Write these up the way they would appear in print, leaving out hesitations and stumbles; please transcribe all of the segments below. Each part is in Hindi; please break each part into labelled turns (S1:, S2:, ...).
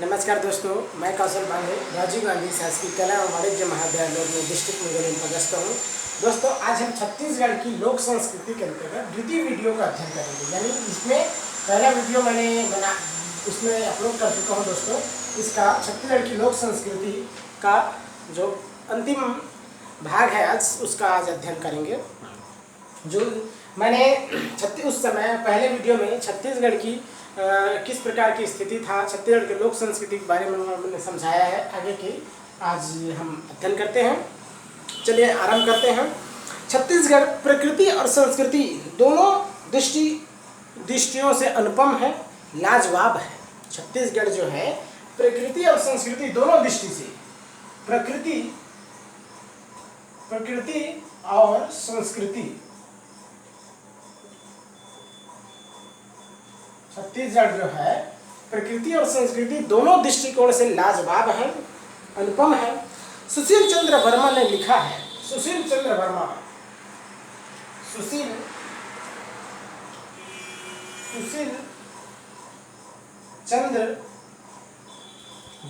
S1: नमस्कार दोस्तों, मैं कौशल बांगे राजीव गांधी शासकीय कला और वाणिज्य महाविद्यालय में डिस्ट्रिक्ट में पदस्थ हूँ। दोस्तों, आज हम छत्तीसगढ़ की लोक संस्कृति के अंतर्गत द्वितीय वीडियो का अध्ययन करेंगे। यानी इसमें पहला वीडियो मैंने उसमें अपलोड कर चुका हूँ। दोस्तों, इसका छत्तीसगढ़ की लोक संस्कृति का जो अंतिम भाग है आज उसका आज अध्ययन करेंगे। जो मैंने उस समय पहले वीडियो में छत्तीसगढ़ की किस प्रकार की स्थिति था, छत्तीसगढ़ के लोक संस्कृति के बारे में मैंने समझाया है। आगे की आज हम अध्ययन करते हैं। चलिए आरंभ करते हैं। छत्तीसगढ़ प्रकृति और संस्कृति दोनों दृष्टियों से अनुपम है, लाजवाब है। छत्तीसगढ़ जो है प्रकृति और संस्कृति दोनों दृष्टि से, प्रकृति और संस्कृति, छत्तीसगढ़ जो है प्रकृति और संस्कृति दोनों दृष्टिकोण से लाजवाब है, अनुपम है। सुशील चंद्र वर्मा ने लिखा है, सुशील चंद्र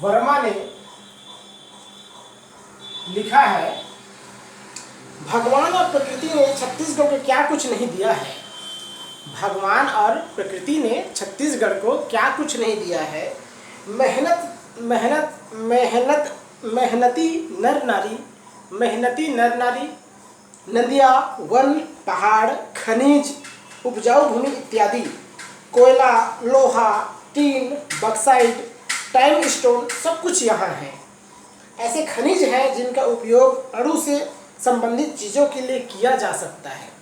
S1: वर्मा ने लिखा है, भगवान और प्रकृति ने छत्तीसगढ़ को क्या कुछ नहीं दिया है। भगवान और प्रकृति ने छत्तीसगढ़ को क्या कुछ नहीं दिया है। मेहनती नर नारी, नदियाँ, वन, पहाड़, खनिज, उपजाऊ भूमि इत्यादि, कोयला, लोहा, टीन, बक्साइट, टाइम स्टोन, सब कुछ यहाँ है। ऐसे खनिज हैं जिनका उपयोग अणु से संबंधित चीज़ों के लिए किया जा सकता है।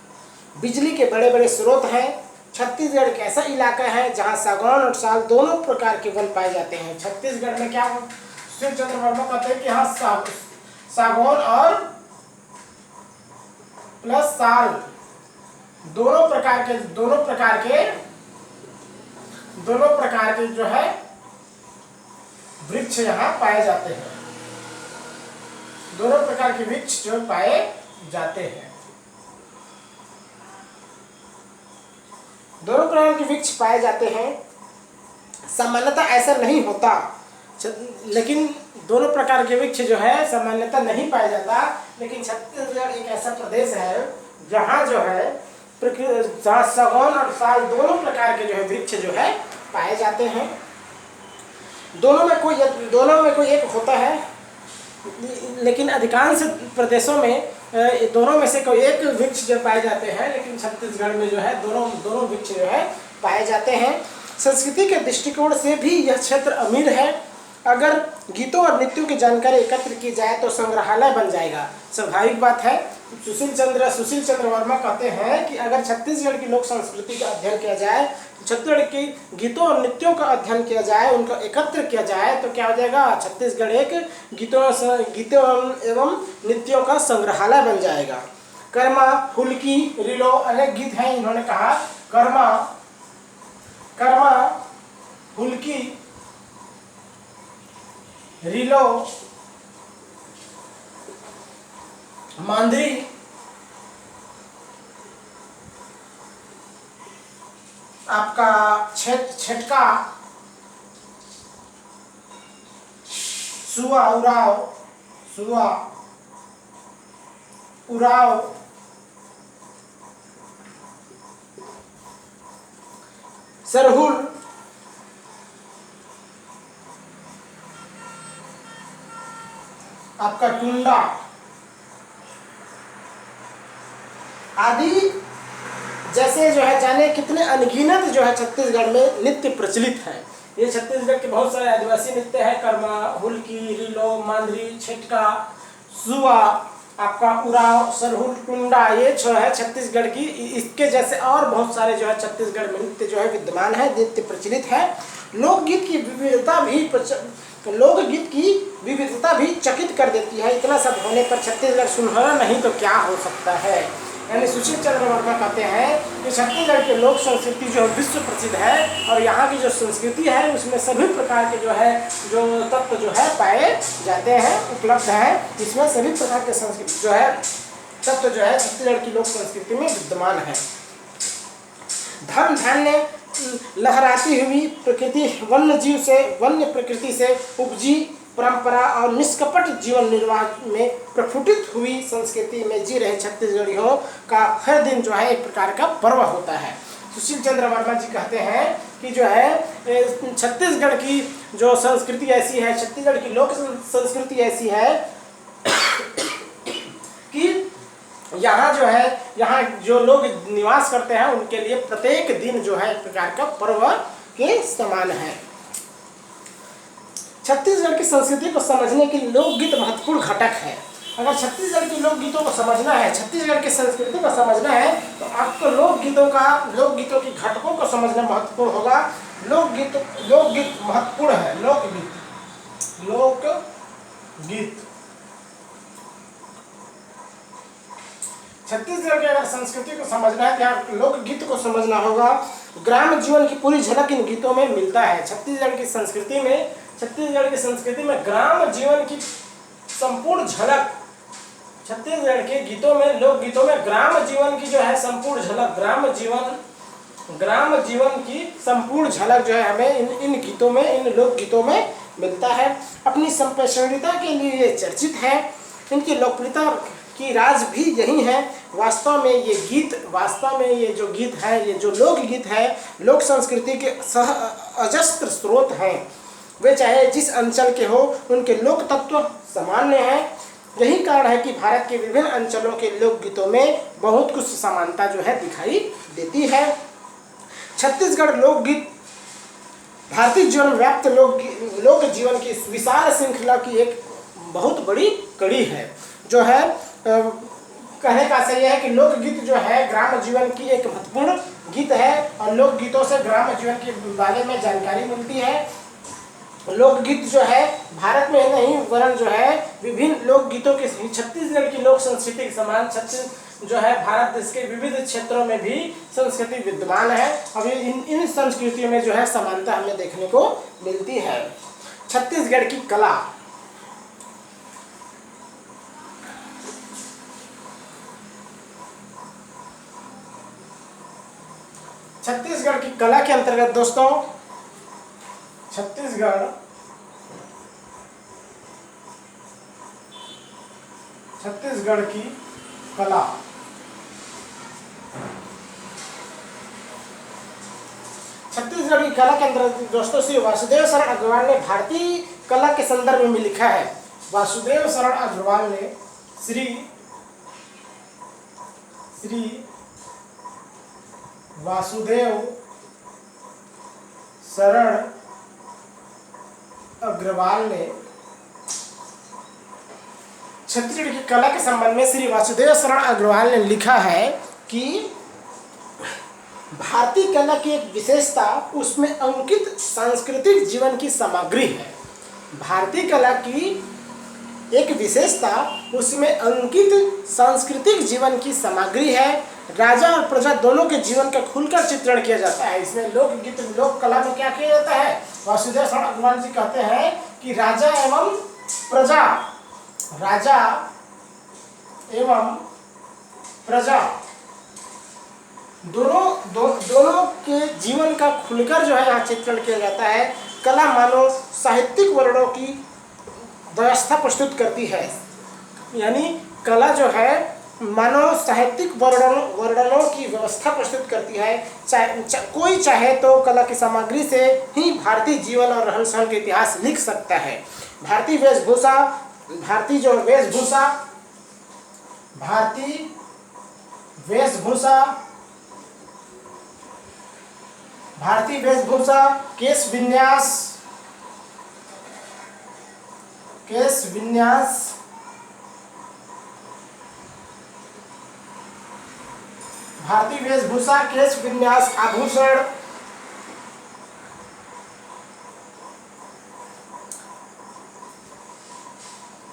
S1: बिजली के बड़े बड़े स्रोत हैं। छत्तीसगढ़ एक ऐसा इलाका है जहाँ सागौन और साल दोनों प्रकार के वन पाए जाते हैं। छत्तीसगढ़ में क्या सुशील चंद्र वर्मा कहते हैं कि यहाँ सागौन और प्लस साल दोनों प्रकार के जो है वृक्ष यहाँ पाए जाते हैं। दोनों प्रकार के वृक्ष जो पाए जाते हैं, दोनों प्रकार के वृक्ष पाए जाते हैं। सामान्यतः ऐसा नहीं होता, लेकिन दोनों प्रकार के वृक्ष जो है सामान्यतः नहीं पाया जाता। लेकिन छत्तीसगढ़ एक ऐसा प्रदेश है जहाँ जो है जहाँ सागौन और साल दोनों प्रकार के जो है वृक्ष जो है पाए जाते हैं। दोनों में कोई एक होता है, लेकिन अधिकांश प्रदेशों में दोनों में से कोई एक वृक्ष जो पाए जाते हैं। लेकिन छत्तीसगढ़ में जो है दोनों वृक्ष जो है पाए जाते हैं। संस्कृति के दृष्टिकोण से भी यह क्षेत्र अमीर है। अगर गीतों और नृत्यों की जानकारी एकत्र की जाए तो संग्रहालय बन जाएगा। स्वाभाविक बात है। सुशील चंद्र वर्मा कहते हैं कि अगर छत्तीसगढ़ की लोक संस्कृति का अध्ययन किया जाए, छत्तीसगढ़ की गीतों और नृत्यों का अध्ययन किया जाए, उनका एकत्र किया जाए तो क्या हो जाएगा, छत्तीसगढ़ एक गीतों एवं नृत्यों का संग्रहालय बन जाएगा। कर्मा, हुल्की, रिलो अनेक गीत हैं। इन्होंने कहा कर्मा, हुल्की, रिलो, मांदरी, आपका छटका, सुआ उराव, सरहुल, आपका टुंडा आदि जैसे जो है जाने कितने अनगिनत जो है छत्तीसगढ़ में नृत्य प्रचलित हैं। ये छत्तीसगढ़ के बहुत सारे आदिवासी नृत्य है। कर्मा, हुल्की, रिलो, मांदरी, छटका, सुआ, आपका उराव, सरहुल, टुंडा, ये जो है छत्तीसगढ़ की, इसके जैसे और बहुत सारे जो है छत्तीसगढ़ में नृत्य जो है विद्यमान है, नृत्य प्रचलित है। लोकगीत की विविधता भी चकित कर देती है। इतना सब होने पर छत्तीसगढ़ सुनहरा नहीं तो क्या हो सकता है। यानी सुशील चंद्र वर्मा कहते हैं कि छत्तीसगढ़ के लोक संस्कृति जो विश्व प्रसिद्ध है और यहाँ की जो संस्कृति है उसमें सभी प्रकार के जो तत्व जो है पाए जाते हैं, उपलब्ध हैं। इसमें सभी प्रकार के संस्कृति जो है तत्व जो है छत्तीसगढ़ की लोक संस्कृति में विद्यमान है। धर्म धान्य लहराती हुई प्रकृति, वन्य जीव से, वन्य प्रकृति से उपजी परंपरा और निष्कपट जीवन निर्वाह में प्रफुटित हुई संस्कृति में जी रहे छत्तीसगढ़ियों का हर दिन जो है एक प्रकार का पर्व होता है। सुशील चंद्र वर्मा जी कहते हैं कि जो है छत्तीसगढ़ की जो संस्कृति ऐसी है, छत्तीसगढ़ की लोक संस्कृति ऐसी है कि यहाँ जो है, यहाँ जो लोग निवास करते हैं उनके लिए प्रत्येक दिन जो है एक प्रकार का पर्व के समान है। छत्तीसगढ़ की संस्कृति को समझने के लिए लोकगीत महत्वपूर्ण घटक है। अगर छत्तीसगढ़ के लोकगीतों को समझना है, छत्तीसगढ़ की संस्कृति को समझना है, तो आपको लोकगीतों की घटकों को समझना महत्वपूर्ण होगा। लोकगीत महत्वपूर्ण है। लोकगीत छत्तीसगढ़ की अगर संस्कृति को समझना है, तो लोकगीत को समझना होगा। ग्राम जीवन की पूरी झलक इन गीतों में मिलता है। छत्तीसगढ़ की संस्कृति में ग्राम जीवन की संपूर्ण झलक, छत्तीसगढ़ के गीतों में, लोक गीतों में ग्राम जीवन की जो है संपूर्ण झलक, ग्राम जीवन की संपूर्ण झलक जो है हमें इन गीतों में, इन लोक गीतों में मिलता है। अपनी संप्रेषणीयता के लिए ये चर्चित है। इनकी लोकप्रियता की राज भी यही है। वास्तव में ये जो गीत है, ये जो लोकगीत है, लोक संस्कृति के अजस्त्र स्रोत हैं। वे चाहे जिस अंचल के हो, उनके लोक तत्व सामान्य हैं। यही कारण है कि भारत के विभिन्न अंचलों के लोकगीतों में बहुत कुछ समानता जो है दिखाई देती है। छत्तीसगढ़ लोकगीत भारतीय जीवन में व्याप्त लोक जीवन की विशाल श्रृंखला की एक बहुत बड़ी कड़ी है। जो है कहने का सही है कि लोकगीत जो है ग्राम जीवन की एक महत्वपूर्ण गीत है, और लोकगीतों से ग्राम जीवन के बारे में जानकारी मिलती है। लोकगीत जो है भारत में नहीं वरन जो है विभिन्न लोकगीतों के छत्तीसगढ़ की लोक संस्कृति के समान जो है भारत देश के विविध क्षेत्रों में भी संस्कृति विद्यमान है। अभी इन संस्कृतियों में जो है समानता हमें देखने को मिलती है। छत्तीसगढ़ की कला, छत्तीसगढ़ की कला के अंतर्गत दोस्तों, छत्तीसगढ़ की कला, छत्तीसगढ़ की कला के अंतर्गत दोस्तों श्री वासुदेव शरण अग्रवाल ने भारतीय कला के संदर्भ में लिखा है। वासुदेव शरण अग्रवाल ने श्री वासुदेव शरण अग्रवाल ने छत्तीसगढ़ की कला के संबंध में श्री वासुदेव शरण अग्रवाल ने लिखा है कि भारतीय कला की एक विशेषता उसमें अंकित सांस्कृतिक जीवन की सामग्री है। भारतीय कला की एक विशेषता उसमें अंकित सांस्कृतिक जीवन की सामग्री है। राजा और प्रजा दोनों के जीवन का खुलकर चित्रण किया जाता है। इसमें लोकगीत, लोक कला में क्या किया जाता है? वासुदेव शरण अग्रवाल जी कहते हैं कि राजा एवं प्रजा दोनों के जीवन का खुलकर जो है यहाँ चित्रण किया जाता है। कला मानव साहित्यिक वर्णों की व्यवस्था प्रस्तुत करती है। यानी कला जो है मानव साहित्यिक वर्णनों की व्यवस्था प्रस्तुत करती है। कोई चाहे तो कला की सामग्री से ही भारतीय जीवन और रहन सहन का इतिहास लिख सकता है। भारतीय वेशभूषा, केश विन्यास, आभूषण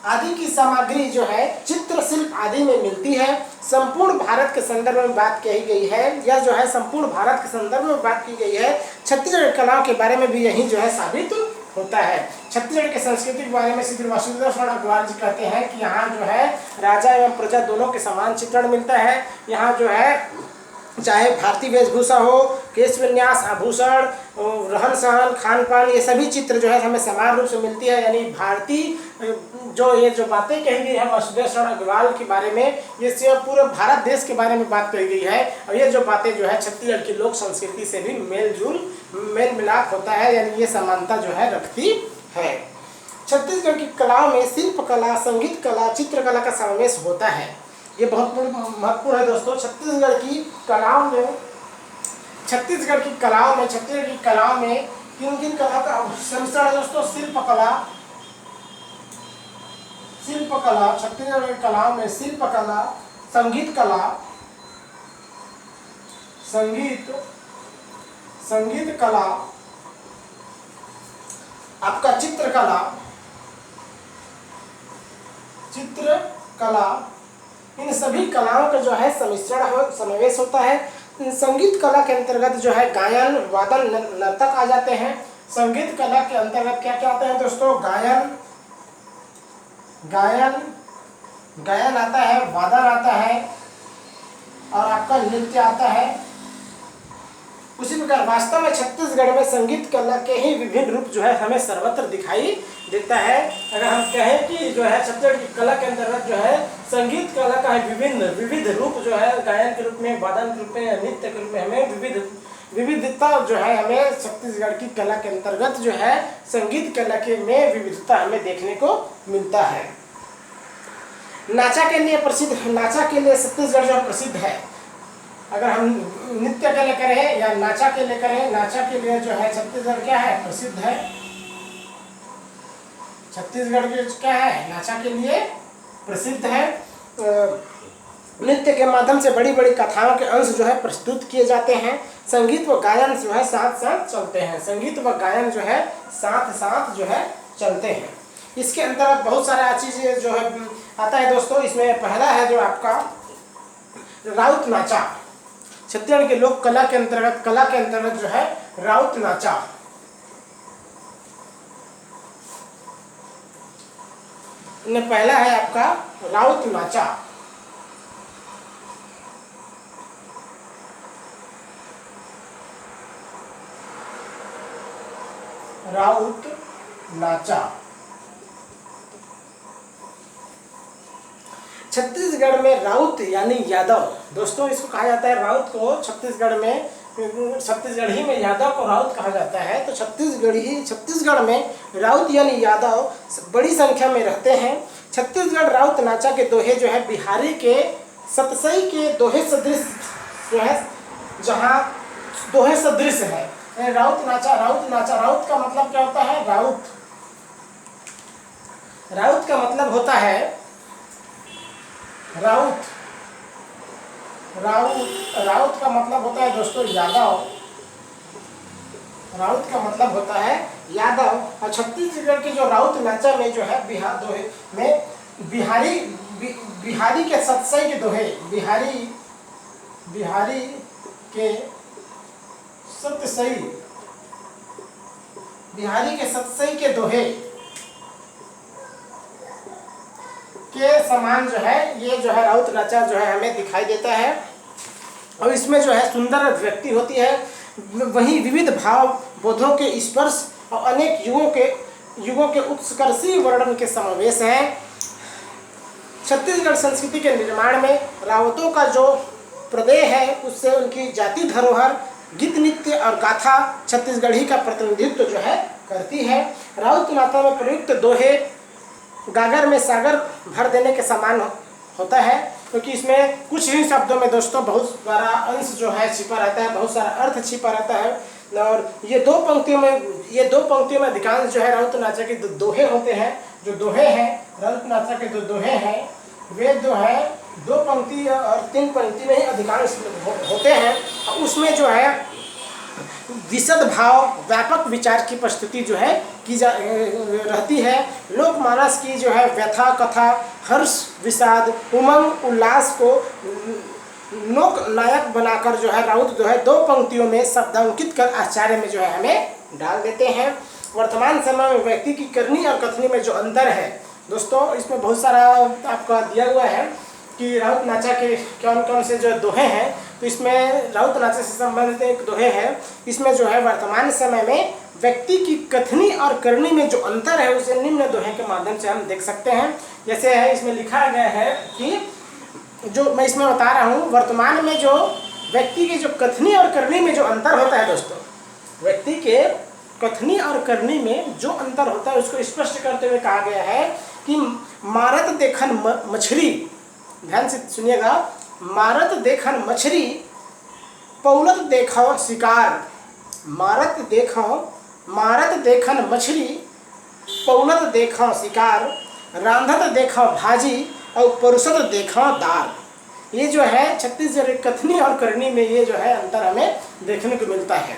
S1: आदि की सामग्री जो है चित्रशिल्प आदि में मिलती है। संपूर्ण भारत के संदर्भ में बात कही गई है। यह जो है संपूर्ण भारत के संदर्भ में बात की गई है। छत्तीसगढ़ कलाओं के बारे में भी यही जो है साबित होता है। छत्तीसगढ़ के संस्कृति के बारे में श्री वासुदेव शरण अग्रवाल जी कहते हैं कि यहाँ जो है राजा एवं प्रजा दोनों के समान चित्रण मिलता है। यहाँ जो है चाहे भारतीय वेशभूषा हो, केश विन्यास, आभूषण, रहन सहन, खान पान, ये सभी चित्र जो है हमें समान रूप से मिलती है। यानी भारतीय जो ये जो बातें कही गई है वासुदेव शरण अग्रवाल के बारे में, ये सिर्फ पूरे भारत देश के बारे में बात कही गई है। और ये जो बातें जो है छत्तीसगढ़ की लोक संस्कृति से भी मेल मिलाप होता है, यानी ये समानता जो है रखती है। छत्तीसगढ़ की कलाओं में शिल्प कला, संगीत कला, चित्रकला का समावेश होता है। ये बहुत महत्वपूर्ण है दोस्तों। छत्तीसगढ़ की कलाओं में छत्तीसगढ़ की कलाओं में किन किन कला का संमिश्रण है दोस्तों? शिल्प कला, छत्तीसगढ़ की कलाओं में शिल्प कला, संगीत कला, संगीत कला, आपका चित्रकला, इन सभी कलाओं का जो है सम्मिश्रण समावेश होता है। संगीत कला के अंतर्गत जो है गायन, वादन, नर्तक आ जाते हैं। संगीत कला के अंतर्गत क्या क्या आते हैं दोस्तों? गायन आता है, वादन आता है और आपका नृत्य आता है। उसी प्रकार वास्तव में छत्तीसगढ़ में संगीत कला के ही विभिन्न रूप जो है हमें सर्वत्र दिखाई देता है। अगर हम कहें कि जो है छत्तीसगढ़ की कला के अंतर्गत जो है संगीत कला का विविध रूप जो है गायन के रूप में, वादन के रूप में, नृत्य के रूप में हमें विविधता जो है हमें छत्तीसगढ़ की कला के अंतर्गत जो है संगीत कला के में विविधता हमें देखने को मिलता है। नाचा के लिए छत्तीसगढ़ जो प्रसिद्ध है। अगर हम नृत्य के लिए करें या नाचा के लिए करें, नाचा के लिए जो है छत्तीसगढ़ क्या है? प्रसिद्ध है। छत्तीसगढ़ के क्या है? नाचा के लिए प्रसिद्ध है। नृत्य के माध्यम से बड़ी बड़ी कथाओं के अंश जो है प्रस्तुत किए जाते हैं। संगीत व गायन जो है साथ साथ चलते हैं। संगीत व गायन जो है साथ साथ जो है चलते हैं। इसके अंतर्गत बहुत सारा चीज़ें जो है आता है दोस्तों। इसमें पहला है जो आपका राउत नाचा। छत्तीसगढ़ के लोक कला के अंतर्गत जो है राउत नाचा। पहला है आपका राउत नाचा। राउत नाचा छत्तीसगढ़ में राउत यानी यादव दोस्तों, इसको कहा जाता है राउत को छत्तीसगढ़ी में यादव को राउत कहा जाता है। तो छत्तीसगढ़ में राउत यानी यादव बड़ी संख्या में रहते हैं। छत्तीसगढ़ राउत नाचा के दोहे जो है बिहारी के सतसई के दोहे सदृश जो है, जहाँ दोहे सदृश है। राउत नाचा राउत का मतलब क्या होता है? राउत का मतलब होता है राउत का मतलब होता है दोस्तों यादव। राउत का मतलब होता है यादव। और छत्तीसगढ़ के जो राउत नाचा में जो है बिहार दोहे में बिहारी के सतसई के दोहे, बिहारी के सतसई के दोहे के समान जो है ये जो है राउत नाचा जो है हमें दिखाई देता है। और इसमें जो है सुंदर अभिव्यक्ति होती है, वहीं विविध भाव बोधों के स्पर्श और अनेक युगों के उत्कर्षी वर्णन के समावेश है। छत्तीसगढ़ संस्कृति के निर्माण में रावतों का जो प्रदेय है उससे उनकी जाति धरोहर, गीत, नृत्य और गाथा छत्तीसगढ़ी का प्रतिनिधित्व जो है करती है। राउत नाचा में प्रयुक्त दोहे गागर में सागर भर देने के समान होता है, क्योंकि इसमें कुछ ही शब्दों में दोस्तों बहुत सारा अंश जो है छिपा रहता है, बहुत सारा अर्थ छिपा रहता है। और ये दो पंक्तियों में अधिकांश जो है राउत नाचा के दोहे होते हैं। जो दोहे हैं राउत नाचा के जो दोहे हैं वे जो है 2 पंक्ति और 3 पंक्ति में ही अधिकांश होते हैं। उसमें जो है विशद भाव, व्यापक विचार की प्रस्तुति जो है की रहती है। लोकमानस की जो है व्यथा, कथा, हर्ष, विषाद, उमंग, उल्लास को लोक नायक बनाकर जो है राउत जो है 2 पंक्तियों में शब्दांकित कर आचार्य में जो है हमें डाल देते हैं। वर्तमान समय में व्यक्ति की करनी और कथनी में जो अंतर है दोस्तों, इसमें बहुत सारा आपका दिया हुआ है कि राउत नाचा के कौन कौन से जो दोहे हैं। तो इसमें राउत नाचे से संबंधित एक दोहे है। इसमें जो है वर्तमान समय में व्यक्ति की कथनी और करनी में जो अंतर है उसे निम्न दोहे के माध्यम से हम देख सकते हैं। जैसे है इसमें लिखा गया है कि जो मैं इसमें बता रहा हूँ, वर्तमान में जो व्यक्ति की जो कथनी और करनी में जो अंतर होता है दोस्तों, व्यक्ति के कथनी और करनी में जो अंतर होता है उसको स्पष्ट करते हुए कहा गया है कि मारत देखन मछली, ध्यान से सुनिएगा, मारत देखन मछली पौलत देखो शिकार। मारत देखन मछली पौलत देखो शिकार, रांधत देखो भाजी और परोसत देखो दाल। ये जो है छत्तीसगढ़ कथनी और करनी में ये जो है अंतर हमें देखने को मिलता है।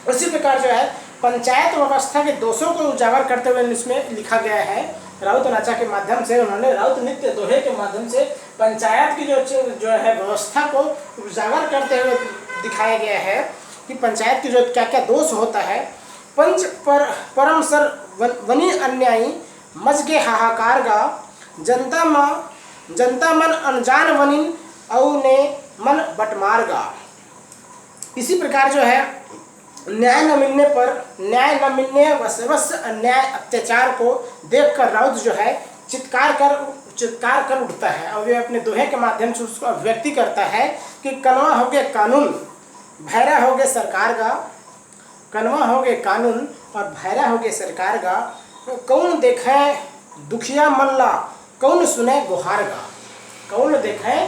S1: उसी प्रकार जो है पंचायत व्यवस्था के दोषों को उजागर करते हुए इसमें लिखा गया है। राउत नाचा के माध्यम से उन्होंने राउत नृत्य दोहे के माध्यम से पंचायत की जो है व्यवस्था को उजागर करते हुए दिखाया गया है कि पंचायत की जो क्या क्या दोष होता है। पंच परम सर वनी अन्यायी मजगे हाहाकार गा, जनता मन अनजान वनिन औ ने मन बटमार गा। इसी प्रकार जो है न्याय न मिलने व सर्वस्व अन्याय अत्याचार को देखकर राउत जो है चित्कार कर उठता है और वे अपने दोहे के माध्यम से उसको अभिव्यक्ति करता है कि कनवा हो गए कानून भैरा हो गए सरकार का, कनवा हो गए कानून और भैरा हो गए सरकार का, कौन देखे दुखिया मल्ला कौन सुने गुहार गा। कौन देखे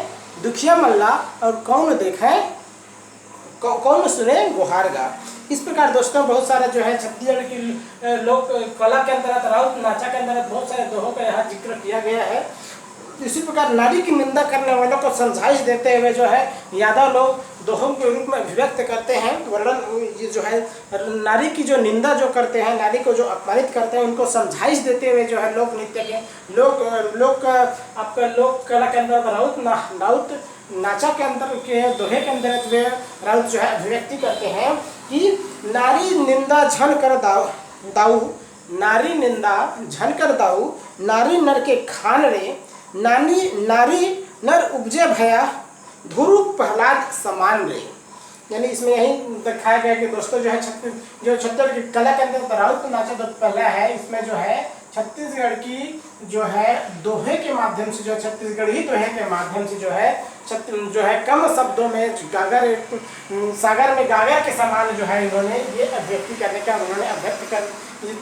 S1: दुखिया मल्ला और कौन देखे कौन सुने गुहार गा। इस प्रकार दोस्तों बहुत सारा जो है छत्तीसगढ़ की लोक कला के अंतर्गत राउत नाचा के अंतर्गत बहुत सारे दोहों का यहाँ जिक्र किया गया है। इसी प्रकार नारी की निंदा करने वालों को समझाइश देते हुए जो है यादव लोग दोहों के रूप में अभिव्यक्त करते हैं। वर्णन ये जो है नारी की जो निंदा जो करते हैं, नारी को जो अपमानित करते हैं, उनको समझाइश देते हुए जो है लोक नृत्य के आपका लोक कला के अंदर राउत नाचा के अंदर के दोहे के अंतर्गत वे राउत जो है अभिव्यक्ति करते हैं कि नारी निंदा झन कर दाऊ, नारी निंदा झन कर दाऊ, नारी नर के खान रे, नारी नर उपजे भया धुरु प्रहलाद समान रे। यानी इसमें यही दिखाया गया कि दोस्तों जो है छत्तीसगढ़ की कला के अंदर राउत नाचा जो पहला है, इसमें जो है छत्तीसगढ़ की जो है दोहे के माध्यम से जो छत्तीसगढ़ी दोहे के माध्यम से जो है कम शब्दों में सागर में गागर के समान जो है इन्होंने ये अभिव्यक्ति करने का उन्होंने अभिव्यक्त कर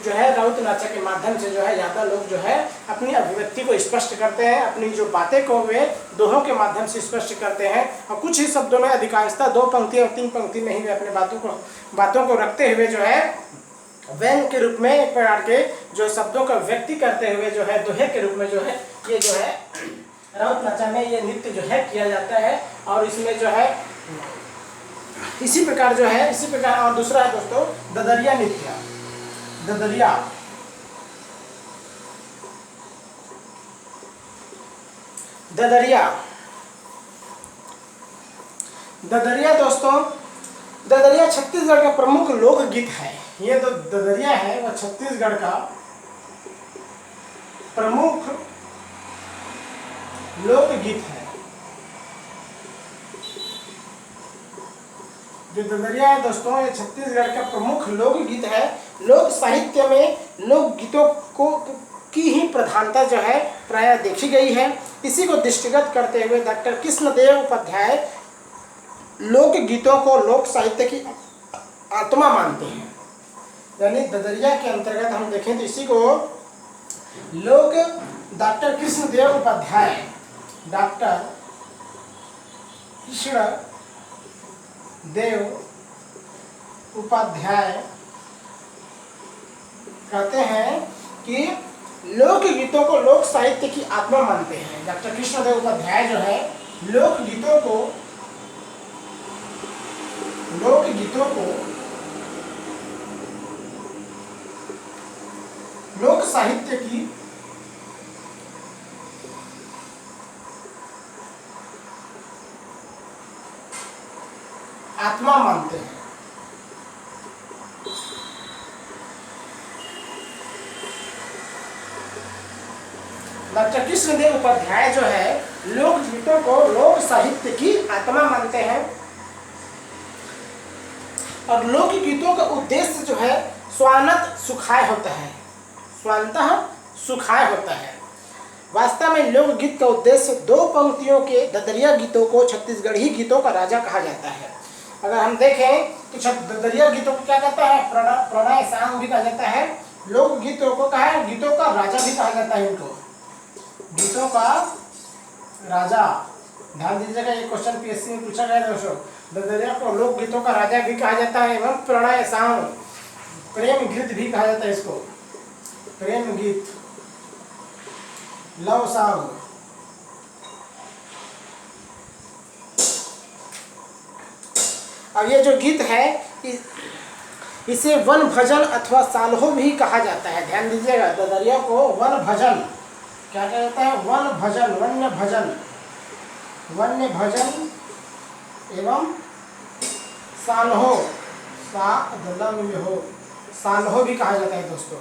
S1: जो है राउत नाचा के माध्यम से जो है यादव लोग जो है अपनी अभिव्यक्ति को स्पष्ट करते हैं, अपनी जो बातें को वे दोहों के माध्यम से स्पष्ट करते हैं और कुछ ही शब्दों में अधिकांशतः 2 पंक्ति और 3 पंक्ति में ही वे अपने बातों को रखते हुए जो है व्यंग के रूप में एक प्रकार के जो शब्दों का व्यक्ति करते हुए जो है दोहे के रूप में जो है ये जो है राउत नाचा में ये नृत्य जो है किया जाता है। और इसमें जो है इसी प्रकार और दूसरा है दोस्तों ददरिया नृत्य। ददरिया दोस्तों, ददरिया छत्तीसगढ़ का प्रमुख लोकगीत है। ये तो ददरिया है वह छत्तीसगढ़ का प्रमुख लोकगीत है। जो ददरिया है दोस्तों ये छत्तीसगढ़ का प्रमुख लोकगीत है। लोक साहित्य में लोकगीतों की ही प्रधानता जो है प्रायः देखी गई है। इसी को दृष्टिगत करते हुए डॉक्टर कृष्णदेव उपाध्याय लोकगीतों को लोक साहित्य की आत्मा मानते हैं। यानी ददरिया के अंतर्गत हम देखें तो इसी को डॉक्टर कृष्णदेव उपाध्याय कहते हैं कि लोकगीतों को लोक साहित्य की आत्मा मानते हैं। डॉक्टर कृष्णदेव उपाध्याय जो है लोकगीतों को लोक साहित्य की आत्मा मानते हैं। डॉक्टर कृष्णदेव उपाध्याय जो है लोकगीतों को लोक साहित्य की आत्मा मानते हैं। और लोकगीतों का उद्देश्य जो है स्वानत सुखाय होता है, स्वानतः सुखाय होता है। वास्तव में लोकगीत का उद्देश्य दो पंक्तियों के ददरिया गीतों को छत्तीसगढ़ी गीतों का राजा कहा जाता है। अगर हम देखें तो ददरिया गीतों को क्या कहता है, प्रणय सांग भी कहा जाता है, लोकगीतों को कहा है गीतों का राजा भी कहा जाता है, इनको गीतों का राजा। ध्यान दीजिएगा, ये क्वेश्चन पीएससी में पूछा गया दोस्तों। ददरिया को लोक गीतों का राजा भी कहा जाता है एवं प्रणय सांग, प्रेम गीत भी कहा जाता है इसको, प्रेम गीत, लव सांग। अब ये जो गीत है इसे वन भजन अथवा साल्हो भी कहा जाता है। ध्यान दीजिएगा, ददरिया को वन भजन क्या कहता है, वन भजन, वन्य भजन, वन्य भजन एवं साल्हो, साल्हो भी कहा जाता है दोस्तों।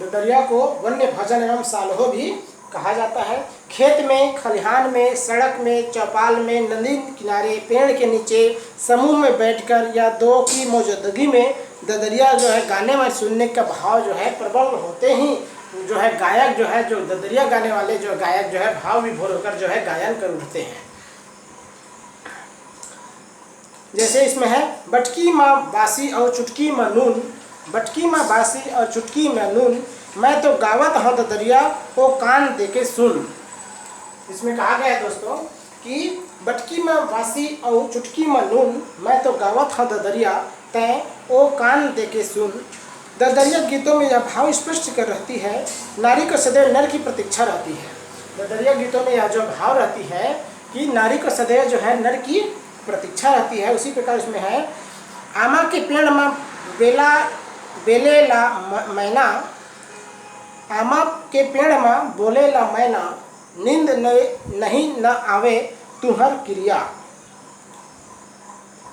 S1: ददरिया को वन्य भजन एवं साल्हो भी कहा जाता है। खेत में, खलिहान में, सड़क में, चौपाल में, नदी किनारे, पेड़ के नीचे, समूह में बैठकर या दो की मौजूदगी में ददरिया जो है गाने में सुनने का भाव जो है प्रबल होते ही जो है गायक जो है, जो ददरिया गाने वाले जो गायक जो है भाव विभोर होकर जो है गायन कर उठते हैं। जैसे इसमें है बटकी माँ बासी और चुटकी में नून, बटकी माँ बासी और चुटकी में नून, मैं तो गावत हूँ ददरिया को कान देके सुन। इसमें कहा गया है दोस्तों कि बटकी में बासी और चुटकी में नून, मैं तो गावत हूँ ददरिया तय ओ कान देके सुन। ददरिया गीतों में यह भाव स्पष्ट कर रहती है, नारी को सदैव नर की प्रतीक्षा रहती है। ददरिया गीतों में यह जो भाव रहती है कि नारी को सदैव जो है नर की प्रतीक्षा रहती है। उसी प्रकार इसमें है आमा के पेड़ में बेले ला मैना, आमा के पेड़ में बोले ला मैना, नींद नहीं न आवे तुम्हर क्रिया।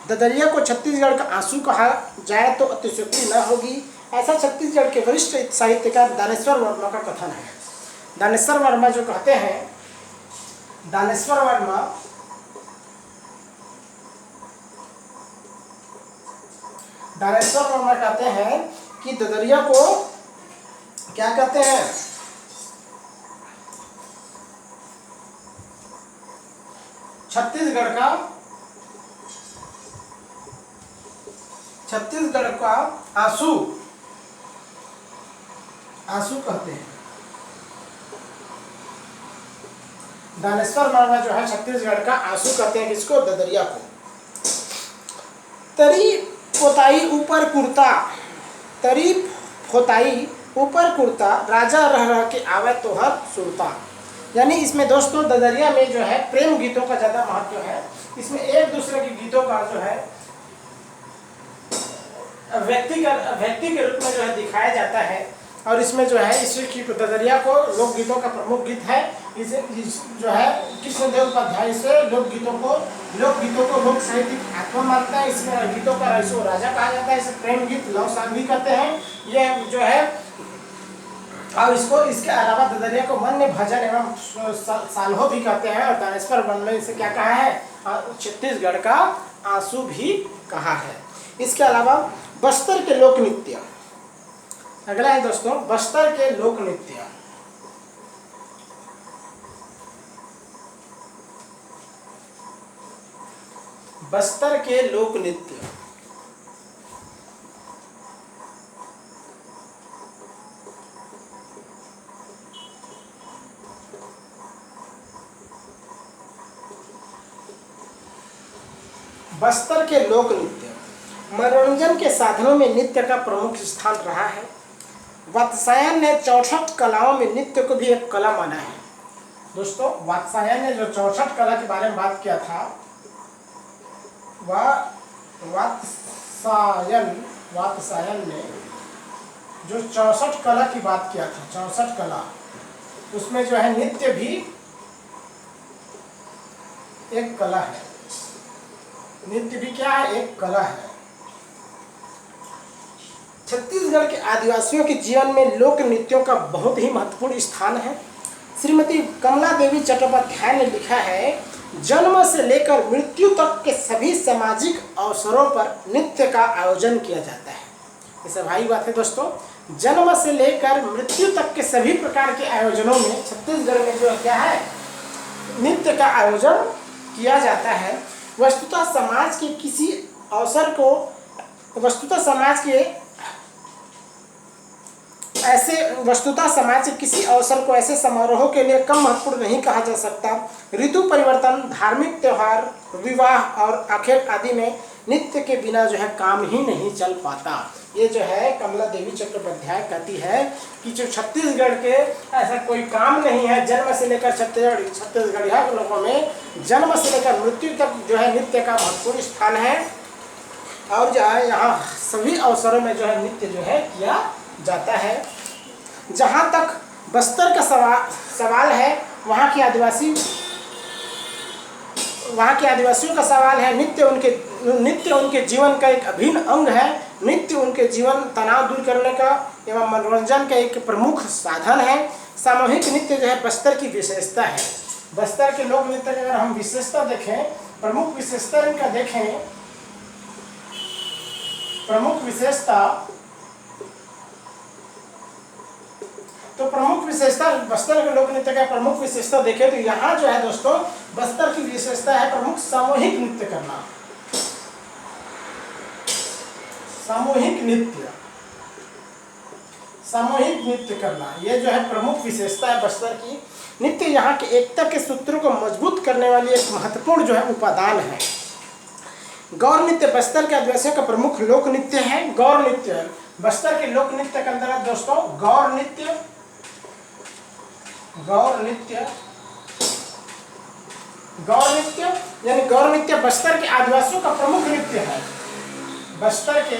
S1: ददरिया को छत्तीसगढ़ का आंसू कहा जाए तो अतिशयोक्ति न होगी, ऐसा छत्तीसगढ़ के वरिष्ठ साहित्यकार दानेश्वर वर्मा का कथन है। दानेश्वर वर्मा जो कहते हैं, दानेश्वर वर्मा कहते हैं कि ददरिया को क्या कहते हैं, छत्तीसगढ़ का आंसू कहते हैं। दानेश्वर वर्मा जो है छत्तीसगढ़ का आंसू कहते हैं किसको, ददरिया को। तरी पोताई ऊपर कुर्ता, तरी फोताई ऊपर कुर्ता, राजा रह रह के आवे तोहर सुरता। यानी इसमें दोस्तों ददरिया में जो है प्रेम गीतों का ज़्यादा महत्व है। इसमें एक दूसरे के गीतों का जो है व्यक्ति के रूप में जो है दिखाया जाता है। और इसमें जो है इस ददरिया को लोकगीतों का प्रमुख गीत है। इसे जो है कृष्णदेव उपाध्याय से लोकगीतों को लोक साहित्यिक आत्मा मानता है। इसमें गीतों का राजा कहा जाता है। इसे प्रेम गीत, लव सांग भी कहते हैं। ये जो है और इसके अलावा ददरिया को वन्य भजन एवं साल्हो भी कहते हैं। और दानेश्वर वर्मा ने इसे क्या कहा है, छत्तीसगढ़ का आंसू भी कहा है। इसके अलावा बस्तर के लोक नृत्य, अगला है दोस्तों बस्तर के लोक नृत्य। बस्तर के लोक नृत्य बस्तर के लोक नृत्य मनोरंजन के साधनों में नृत्य का प्रमुख स्थान रहा है। वात्स्यायन ने 64 कलाओं में नृत्य को भी एक कला माना है। दोस्तों वात्स्यायन ने जो 64 कला के बारे में बात किया था, वह वात्स्यायन ने जो 64 कला की बात किया था, 64 कला, उसमें जो है नृत्य भी एक कला है। नृत्य भी क्या है, एक कला है। छत्तीसगढ़ के आदिवासियों के जीवन में लोक नृत्यों का बहुत ही महत्वपूर्ण स्थान है। श्रीमती कमला देवी चट्टोपाध्याय ने लिखा है जन्म से लेकर मृत्यु तक के सभी सामाजिक अवसरों पर नृत्य का आयोजन किया जाता है। ये स्वाभाविक बात है दोस्तों। जन्म से लेकर मृत्यु तक के सभी प्रकार के आयोजनों में छत्तीसगढ़ में जो क्या है, नृत्य का आयोजन किया जाता है। वस्तुतः समाज के किसी अवसर को, वस्तुतः समाज के किसी अवसर को ऐसे समारोहों के लिए कम महत्वपूर्ण नहीं कहा जा सकता। ऋतु परिवर्तन, धार्मिक त्योहार, विवाह और आखेट आदि में नृत्य के बिना जो है काम ही नहीं चल पाता। ये जो है कमला देवी चट्टोपाध्याय कहती है कि जो छत्तीसगढ़ के ऐसा कोई काम नहीं है, जन्म से लेकर छत्तीसगढ़िया के लोगों में जन्म से लेकर मृत्यु तक जो है नृत्य का महत्वपूर्ण स्थान है। और जो है यहाँ सभी अवसरों में जो है नृत्य जो है किया जाता है। जहाँ तक बस्तर का सवाल है, वहाँ के आदिवासियों का सवाल है, नृत्य उनके जीवन का एक अभिन्न अंग है। नृत्य उनके जीवन तनाव दूर करने का एवं मनोरंजन का एक प्रमुख साधन है। सामूहिक नृत्य जो है बस्तर की विशेषता है। बस्तर के लोक नृत्य अगर हम विशेषता देखें, प्रमुख विशेषता इनका देखें, प्रमुख विशेषता बस्तर के लोक नृत्य का प्रमुख विशेषता देखें तो यहाँ जो है दोस्तों बस्तर की विशेषता है प्रमुख सामूहिक नृत्य करना। सामूहिक नृत्य करना ये जो है प्रमुख विशेषता है बस्तर की। नृत्य यहाँ के एकता के सूत्रों को मजबूत करने वाली एक महत्वपूर्ण जो है उपादान है। गौर नृत्य बस्तर के आदिवासियों का प्रमुख लोक नृत्य है। गौर नृत्य बस्तर के लोक नृत्य के अंतर्गत दोस्तों गौर नृत्य यानी गौर नृत्य बस्तर के आदिवासियों का प्रमुख नृत्य है। बस्तर के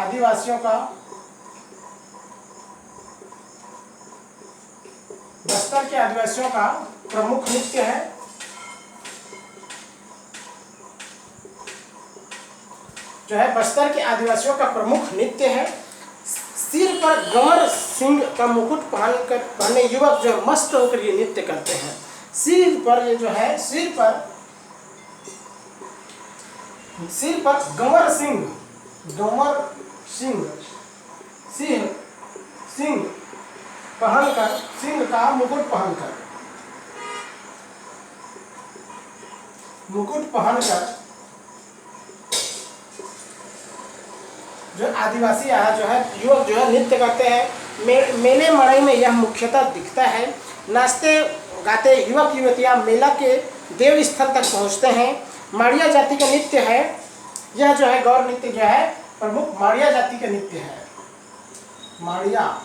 S1: आदिवासियों का प्रमुख नृत्य है। जो है बस्तर के आदिवासियों का प्रमुख नृत्य है। सिर पर गंवर सिंह का मुकुट पहने युवक जो मस्त होकर ये नृत्य करते हैं। सिर पर गंवर सिंह पहनकर, सिंह का मुकुट पहनकर जो आदिवासी यहाँ जो है युवक जो है नृत्य करते हैं। मेले मड़ई में यह मुख्यतः दिखता है। नाचते गाते युवक युवतियाँ मेला के देव स्थल तक पहुँचते हैं। माड़िया जाति का नृत्य है यह जो है गौर नृत्य जो है प्रमुख माड़िया जाति का नृत्य है। माड़िया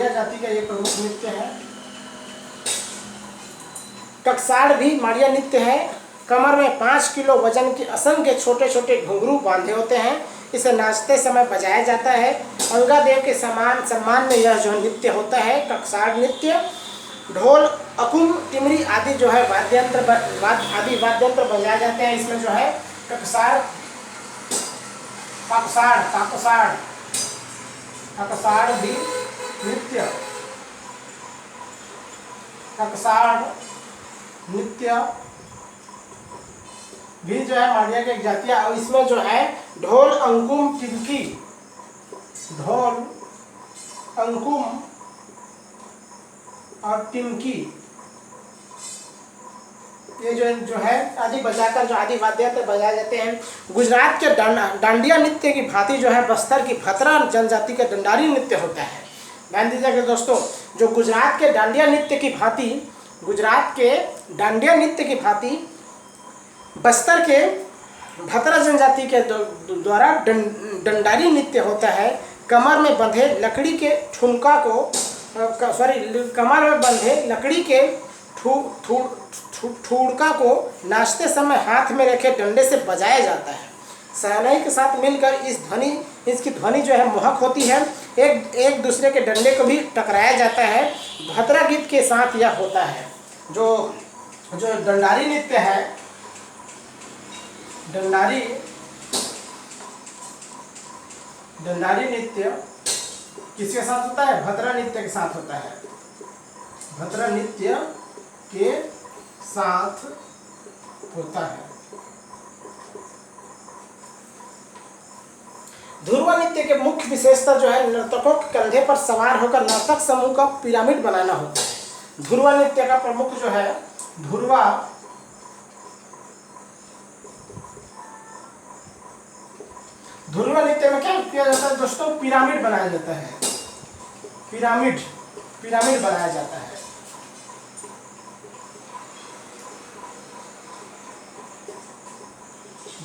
S1: जाति का ये प्रमुख नृत्य है। ककसाड़ भी माड़िया नृत्य है। कमर में 5 किलो वजन के असंख्य छोटे छोटे घुंघरू बांधे होते हैं। इसे नाचते समय बजाया जाता है। अंगादेव के सम्मान में यह जो नृत्य होता है ककसाड़ नृत्य। ढोल, अकुम, टिमरी आदि जो है वाद्यंत्र बजाए जाते हैं। इसमें जो है ककसाड़ भी नृत्य, ककसाड़ नृत्य भी जो है माड़िया की एक जाति है। और इसमें जो है ढोल, अंकुम, और टिमकी ये जो है आदि बजाकर जो आदि वाद्य बजाए जाते हैं। गुजरात के डांडिया नृत्य की भांति जो है बस्तर की भतरा जनजाति का डंडारी नृत्य होता है। ध्यान दीजिएगा दोस्तों, जो गुजरात के डांडिया नृत्य की भांति बस्तर के भतरा जनजाति के द्वारा डंडारी नृत्य होता है। कमर में बंधे लकड़ी के ठुड़का को नाचते समय हाथ में रखे डंडे से बजाया जाता है। सहनाई के साथ मिलकर इसकी ध्वनि जो है मोहक होती है। एक दूसरे के डंडे को भी टकराया जाता है। भतरा गीत के साथ यह होता है। जो डंडारी नृत्य है, डंडारी नृत्य किसके साथ होता है? भतरा नृत्य के साथ होता है। भद्रा नृत्य के साथ होता है। ध्रुवा नृत्य के मुख्य विशेषता जो है नर्तकों के कंधे पर सवार होकर नर्तक समूह का पिरामिड बनाना होता है। ध्रुवा नृत्य का प्रमुख जो है ध्रुवा नृत्य में क्या किया जाता है दोस्तों, पिरामिड बनाया जाता है। पिरामिड बनाया जाता है।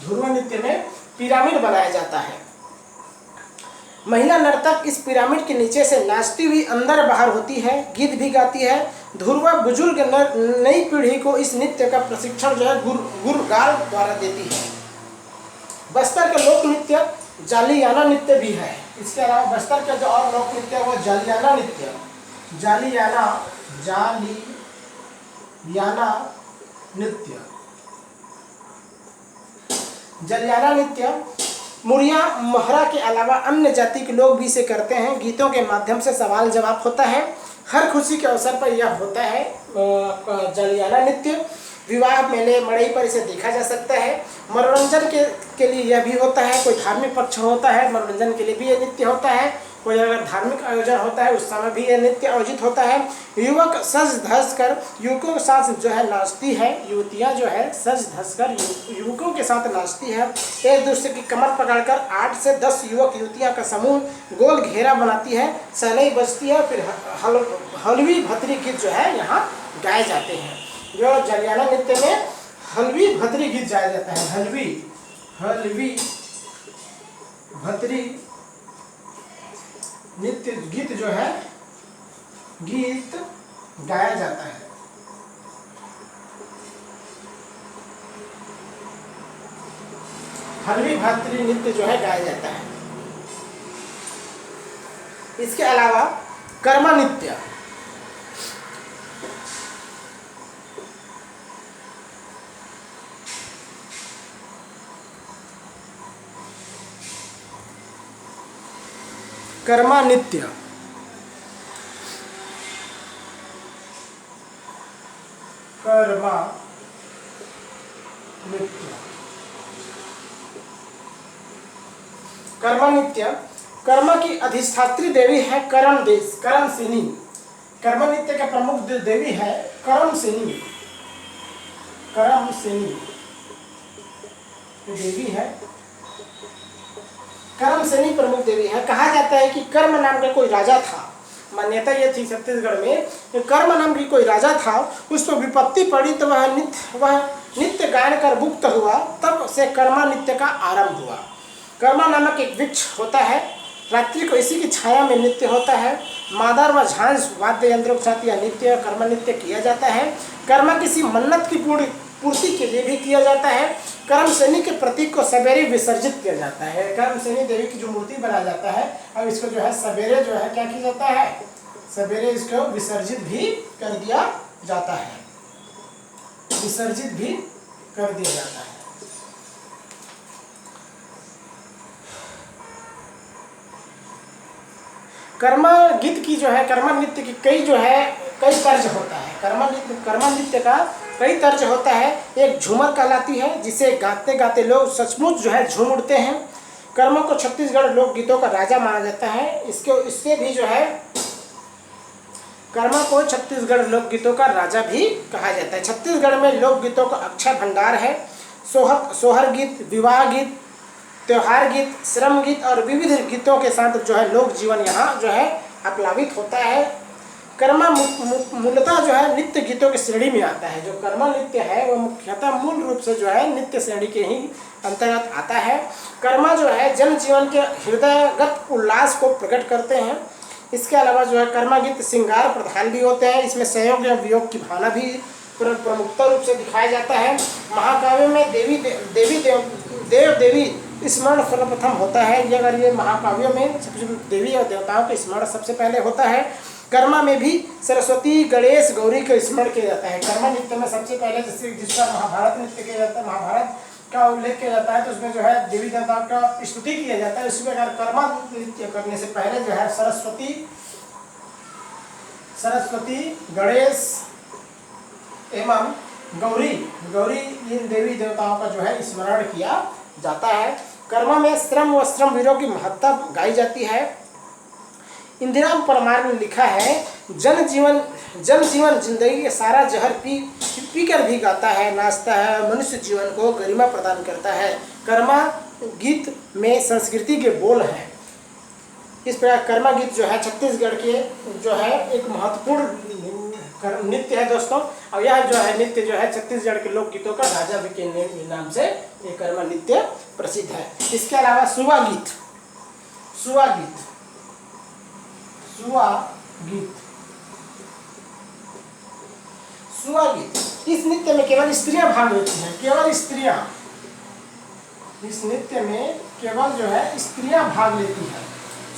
S1: ध्रुवा नृत्य में पिरामिड बनाया जाता है। महिला नर्तक इस पिरामिड के नीचे से नाचती हुई अंदर बाहर होती है, गीत भी गाती है। ध्रुवा बुजुर्ग नई पीढ़ी को इस नृत्य का प्रशिक्षण जो है गुरुगार द्वारा देती है। बस्तर का लोक नृत्य जालियाना नृत्य भी है। इसके अलावा बस्तर का जो और लोक नृत्य है वो जालियाना नृत्य, जालियाना नृत्य। जालियाना नृत्य मुड़िया महरा के अलावा अन्य जाति के लोग भी इसे करते हैं। गीतों के माध्यम से सवाल जवाब होता है। हर खुशी के अवसर पर यह होता है जालियाना नृत्य। विवाह मेले मड़ई पर इसे देखा जा सकता है। मनोरंजन के लिए यह भी होता है। कोई धार्मिक पक्ष होता है, मनोरंजन के लिए भी यह नृत्य होता है। कोई अगर धार्मिक आयोजन होता है उस समय भी यह नृत्य आयोजित होता है। युवक सज धज कर युवकों के साथ जो है नाचती है। युवतियाँ जो है सज धज कर युवकों के साथ नाचती है। एक दूसरे की कमर पकड़कर 8 से 10 युवक युवतियाँ का समूह गोल घेरा बनाती है। सहनाई बजती है, फिर हलवी भतरी गीत जो है यहाँ गाए जाते हैं। जो जालियाना नृत्य में हलवी भतरी गीत गाया जाता है। हलवी भतरी नृत्य गीत जो है गीत गाया जाता है। हलवी भतरी नृत्य जो है गाया जाता है। इसके अलावा कर्मा नृत्य, कर्मा नृत्य कर्मा की अधिष्ठात्री देवी है करमसिनी। कर्मा नृत्य का प्रमुख देवी है करमसिनी देवी है। करमसिनी प्रमुख देवी है। कहा जाता है कि कर्म नाम का कोई राजा था। मान्यता यह थी छत्तीसगढ़ में कि कर्म नाम की कोई राजा था, उस पर विपत्ति पड़ी तो वह नित्य गायन कर मुक्त हुआ। तब से कर्मा नृत्य का आरंभ हुआ। कर्मा नामक एक वृक्ष होता है। रात्रि को इसी की छाया में नृत्य होता है। मादर व झांझ वाद्य यंत्रों के साथ यह नृत्य कर्मा नृत्य किया जाता है। कर्मा किसी मन्नत की पूर्ति के लिए भी किया जाता है। करमसिनी के प्रतीक को सवेरे विसर्जित किया जाता है। करमसिनी देवी की जो मूर्ति बनाया जाता है, अब इसको जो है सवेरे जो है क्या किया जाता है, सवेरे इसको विसर्जित भी कर दिया जाता है। विसर्जित भी कर दिया जाता है। कर्मा गीत की जो है कर्मा नृत्य की कई तर्ज होता है। कर्मा नृत्य का कई तर्ज होता है। एक झूमर कहलाती है, जिसे गाते गाते लोग सचमुच जो है झूम उठते हैं। कर्मा को छत्तीसगढ़ लोकगीतों का राजा माना जाता है। इससे भी जो है कर्मा को छत्तीसगढ़ लोकगीतों का राजा भी कहा जाता है। छत्तीसगढ़ में लोकगीतों का अक्षय भंडार है। सोहर गीत, विवाह गीत, त्योहार गीत, श्रम गीत और विविध गीतों के साथ जो है लोक जीवन यहाँ जो है आप्लावित होता है। कर्मा मूलतः जो है नृत्य गीतों की श्रेणी में आता है। जो कर्मा नृत्य है वो मुख्यतः मूल रूप से जो है नृत्य श्रेणी के ही अंतर्गत आता है। कर्मा जो है जनजीवन के हृदयगत उल्लास को प्रकट करते हैं। इसके अलावा जो है कर्मा गीत श्रृंगार प्रधान भी होते हैं। इसमें संयोग या वियोग की भावना भी प्रमुखता रूप से दिखाया जाता है। महाकाव्य में देव देवी स्मरण सर्वप्रथम होता है। ये महाकाव्यों में सबसे देवी और देवताओं का स्मरण सबसे पहले होता है। कर्मा में भी सरस्वती, गणेश, गौरी का स्मरण किया जाता है। कर्मा नृत्य में सबसे पहले जिसका महाभारत नृत्य किया जाता है, महाभारत का उल्लेख किया जाता है, तो उसमें जो है देवी देवताओं का स्तुति किया जाता है। उसी प्रकार कर्मा नृत्य करने से पहले जो है सरस्वती, गणेश एवं गौरी इन देवी देवताओं का जो है स्मरण किया जाता है। कर्म में श्रम व श्रमवीरों की महत्ता गाई जाती है। इंदिरा परमार ने लिखा है, जन जीवन जिंदगी के सारा जहर पी कर भी गाता है, नाचता है, मनुष्य जीवन को गरिमा प्रदान करता है। कर्मा गीत में संस्कृति के बोल हैं। इस प्रकार कर्मा गीत जो है छत्तीसगढ़ के जो है एक महत्वपूर्ण नृत्य है दोस्तों। और यह जो है नृत्य जो है छत्तीसगढ़ के लोकगीतों का राजा के नाम से ये कर्मा नृत्य प्रसिद्ध है। इसके अलावा सुवा गीत इस नृत्य में केवल स्त्रियां भाग लेती हैं, केवल स्त्रियां। इस नृत्य में केवल जो है स्त्रियां भाग लेती हैं।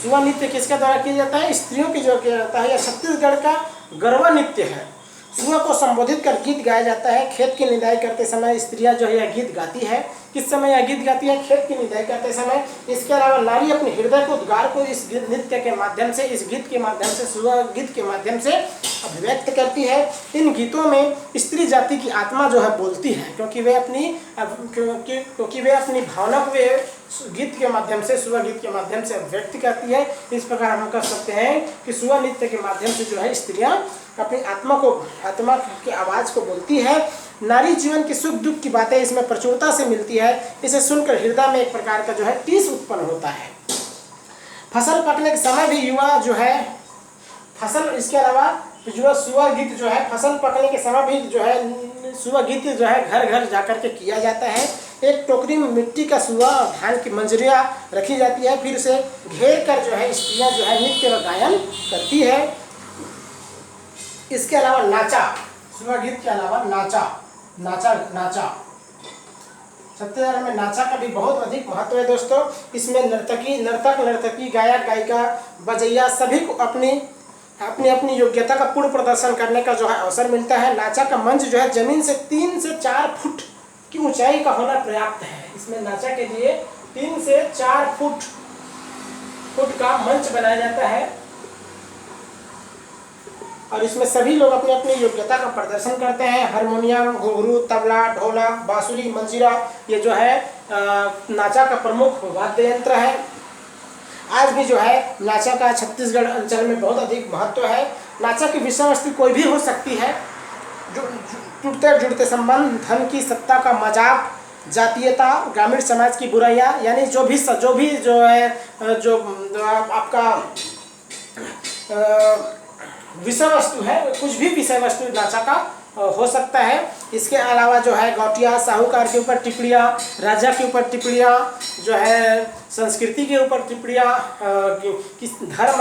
S1: सुवा नृत्य किसका द्वारा किया जाता है? स्त्रियों की जो किया जाता है। यह छत्तीसगढ़ का गरबा नृत्य है। सुआ को संबोधित कर गीत गाया जाता है। खेत की निदाई करते समय स्त्रियां जो है यह गीत गाती है। किस समय यह गीत गाती है? खेत की निदाई करते समय। इसके अलावा नारी अपने हृदय को उद्गार को इस नृत्य के माध्यम से, इस गीत के माध्यम से, सुआ गीत के माध्यम से अभिव्यक्त करती है। इन गीतों में स्त्री जाति की आत्मा जो है बोलती है, क्योंकि वे अपनी भावना को गीत के माध्यम से, सुआ गीत के माध्यम से व्यक्त करती है। इस प्रकार हम कह सकते हैं कि सुआ नृत्य के माध्यम से जो है स्त्रियां अपनी आत्मा की आवाज़ को बोलती है। नारी जीवन के सुख दुख की बातें इसमें प्रचुरता से मिलती है। इसे सुनकर हृदय में एक प्रकार का जो है टीस उत्पन्न होता है। फसल पकने के समय भी युवा जो है इसके अलावा जो सुआ गीत जो है फसल पकने के समय भी जो है सुआ गीत जो है घर घर जाकर के किया जाता है। एक टोकरी में मिट्टी का सुआ और धान की मंजरियाँ रखी जाती है, फिर उसे घेर कर जो है स्त्रियाँ जो है नृत्य व गायन करती है। इसके अलावा नाचा, सुआ गीत के अलावा नाचा छत्तीसगढ़ में नाचा का भी बहुत अधिक महत्व है दोस्तों। इसमें नर्तकी, गायक गायिका, बजैया सभी को अपनी योग्यता का पूर्ण प्रदर्शन करने का जो है अवसर मिलता है। नाचा का मंच जो है जमीन से 3 से 4 फुट की ऊंचाई का होना पर्याप्त है। इसमें नाचा के लिए 3 से 4 फुट का मंच बनाया जाता है और इसमें सभी लोग अपनी अपनी योग्यता का प्रदर्शन करते हैं। हारमोनियम, घुंघरू, तबला, ढोलक, बांसुरी, मंजीरा ये जो है नाचा का प्रमुख वाद्य यंत्र है। आज भी जो है नाचा का छत्तीसगढ़ अंचल में बहुत अधिक महत्व है। नाचा की विषय वस्तु कोई भी हो सकती है। जो टूटते जुड़ते संबंध, धन की सत्ता का मजाक, जातीयता, ग्रामीण समाज की बुराइयाँ, यानी जो भी जो है जो आपका विषय वस्तु है, कुछ भी विषय वस्तु नाचा का हो सकता है। इसके अलावा जो है गौटिया, साहूकार के ऊपर टिप्पणियाँ, राजा के ऊपर टिप्पणियाँ, जो है संस्कृति के ऊपर टिप्पणियाँ, किस धर्म,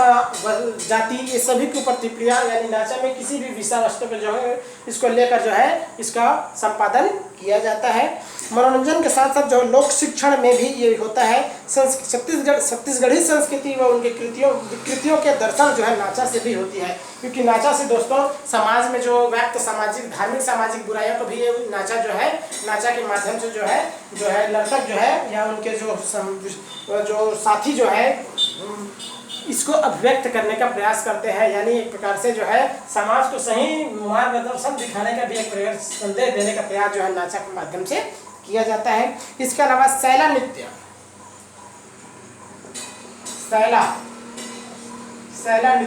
S1: जाति, ये सभी के ऊपर टिप्पणियाँ, यानी नाचा में किसी भी विषय वस्तु पर जो है इसको लेकर जो है इसका संपादन किया जाता है। मनोरंजन के साथ साथ जो लोक शिक्षण में भी ये होता है। छत्तीसगढ़ी संस्कृति व उनके कृतियों के दर्शन जो है नाचा से भी होती है, क्योंकि नाचा से दोस्तों समाज में जो व्यक्त सामाजिक, धार्मिक, सामाजिक बुराइयों को भी ये नाचा जो है, नाचा के माध्यम से जो है नर्तक जो है या उनके जो साथी जो है इसको अभिव्यक्त करने का प्रयास करते हैं। यानी एक प्रकार से जो है समाज को सही मार्गदर्शन दिखाने का भी एक प्रयास, संदेश देने का प्रयास जो है नाचा के माध्यम से किया जाता है। इसके अलावा सैला नृत्य, सैला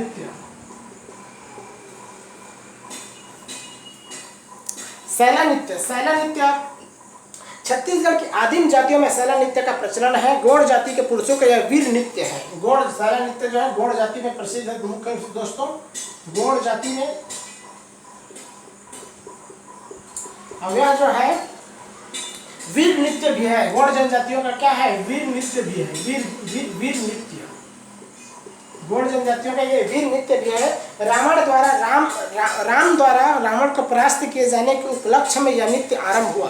S1: नृत्य छत्तीसगढ़ की आदिम जातियों में सैला नृत्य का प्रचलन है। गौड़ जाति के पुरुषों का यह वीर नृत्य है। सैला नृत्य जो है गौड़ जाति में प्रसिद्ध है। मुख्य दोस्तों गौड़ जाति में अब यह जो है वीर नृत्य भी है। गौड़ जनजातियों का क्या है? वीर नृत्य भी है। वीर नृत्य गौड़ जनजातियों का ये वीर नृत्य भी है। राम द्वारा रावण को परास्त किए जाने के उपलक्ष्य में यह नृत्य आरंभ हुआ।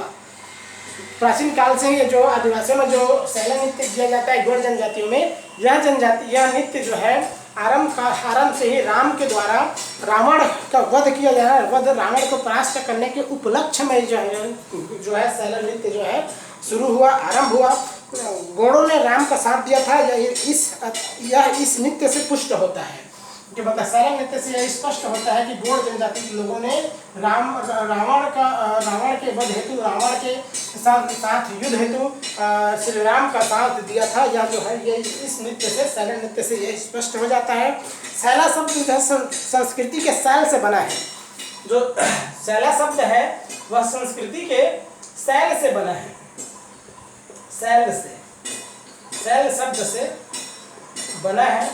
S1: प्राचीन काल से ये जो आदिवासियों में जो सैला नृत्य किया जाता है गौड़ जनजातियों में, यह नृत्य जो है आरंभ से ही राम के द्वारा रावण का वध किया जा रहा है। रावण को परास्त करने के उपलक्ष्य में जो है सैला नृत्य जो है शुरू हुआ, आरंभ हुआ। गौड़ों ने राम का साथ दिया था। यह इस नृत्य से पुष्ट होता है। जो बता सैला नृत्य से यह स्पष्ट होता है कि गौड़ जनजाति के लोगों ने रावण के वध हेतु, रावण के साथ युद्ध हेतु श्री राम का साथ दिया था। यह जो है ये इस नृत्य से, सैला नृत्य से यह स्पष्ट हो जाता है। सैला शब्द संस्कृति के सैल से बना है। जो सैला शब्द है वह संस्कृति के सैल से बना है। सैल से, सैल शब्द से बना है।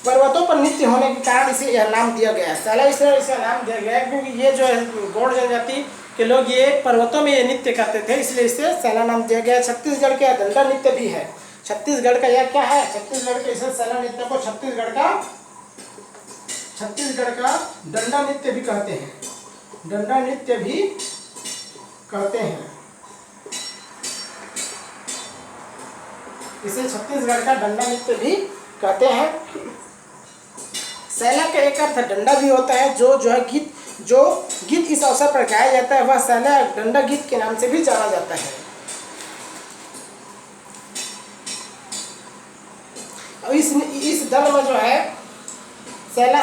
S1: पर्वतों पर नृत्य होने के कारण इसे यह नाम दिया गया। सैला इसलिए इसका नाम दिया गया क्योंकि ये जो है गौड़ जनजाति के लोग ये पर्वतों में ये नृत्य करते थे, इसलिए इसे सैला नाम दिया गया। छत्तीसगढ़ का डंडा नृत्य भी है। छत्तीसगढ़ का यह क्या है? छत्तीसगढ़ के इसे सैला नृत्य को छत्तीसगढ़ का डंडा नृत्य भी कहते हैं। डंडा नृत्य भी कहते हैं। इसे छत्तीसगढ़ का डंडा नृत्य भी कहते हैं। सैला का एक अर्थ डंडा भी होता है। जो गीत इस अवसर पर गाया जाता है वह सैला डंडा गीत के नाम से भी जाना जाता है। और इस दल में जो है सैला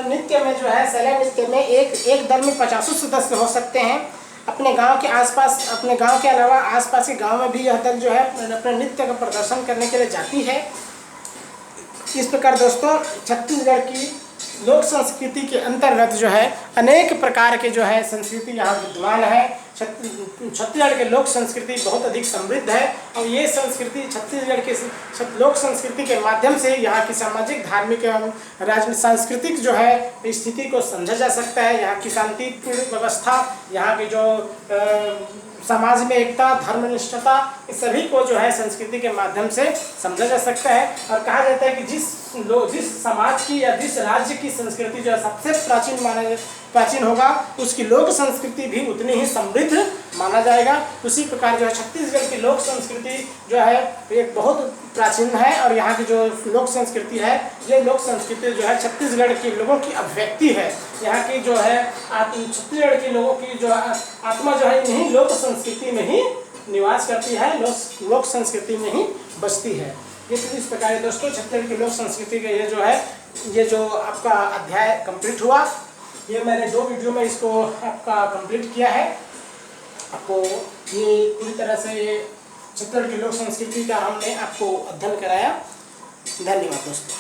S1: नृत्य में जो है, सैला नृत्य में एक दल में 50 सदस्य हो सकते हैं। अपने गांव के आसपास, अपने गांव के अलावा आसपास के गांव में भी यह दल जो है अपने नृत्य का प्रदर्शन करने के लिए जाती है। इस प्रकार दोस्तों छत्तीसगढ़ की लोक संस्कृति के अंतर्गत जो है अनेक प्रकार के जो है संस्कृति यहाँ विद्यमान है। छत्तीसगढ़ के लोक संस्कृति बहुत अधिक समृद्ध है और ये संस्कृति छत्तीसगढ़ के लोक संस्कृति के माध्यम से यहाँ की सामाजिक, धार्मिक एवं राजनीतिक सांस्कृतिक जो है स्थिति को समझा जा सकता है। यहाँ की शांतिपूर्ण व्यवस्था, यहाँ की जो समाज में एकता, धर्मनिष्ठता, इस सभी को जो है संस्कृति के माध्यम से समझा जा सकता है। और कहा जाता है कि जिस समाज की या जिस राज्य की संस्कृति जो है सबसे प्राचीन होगा उसकी लोक संस्कृति भी उतनी ही समृद्ध माना जाएगा। उसी प्रकार जो है छत्तीसगढ़ की लोक संस्कृति जो है एक बहुत प्राचीन है और यहाँ की जो लोक संस्कृति है, ये लोक संस्कृति जो है छत्तीसगढ़ के लोगों की अभिव्यक्ति है। यहाँ की जो है छत्तीसगढ़ के लोगों की जो आत्मा जो है इन्हीं लोक संस्कृति में ही निवास करती है, लोक संस्कृति में ही बसती है। इस प्रकार दोस्तों छत्तीसगढ़ की लोक संस्कृति का ये जो आपका अध्याय कंप्लीट हुआ। ये मैंने 2 वीडियो में इसको आपका कंप्लीट किया है। आपको ये पूरी तरह से ये छत्तीसगढ़ की लोक संस्कृति का हमने आपको अध्ययन कराया। धन्यवाद दोस्तों।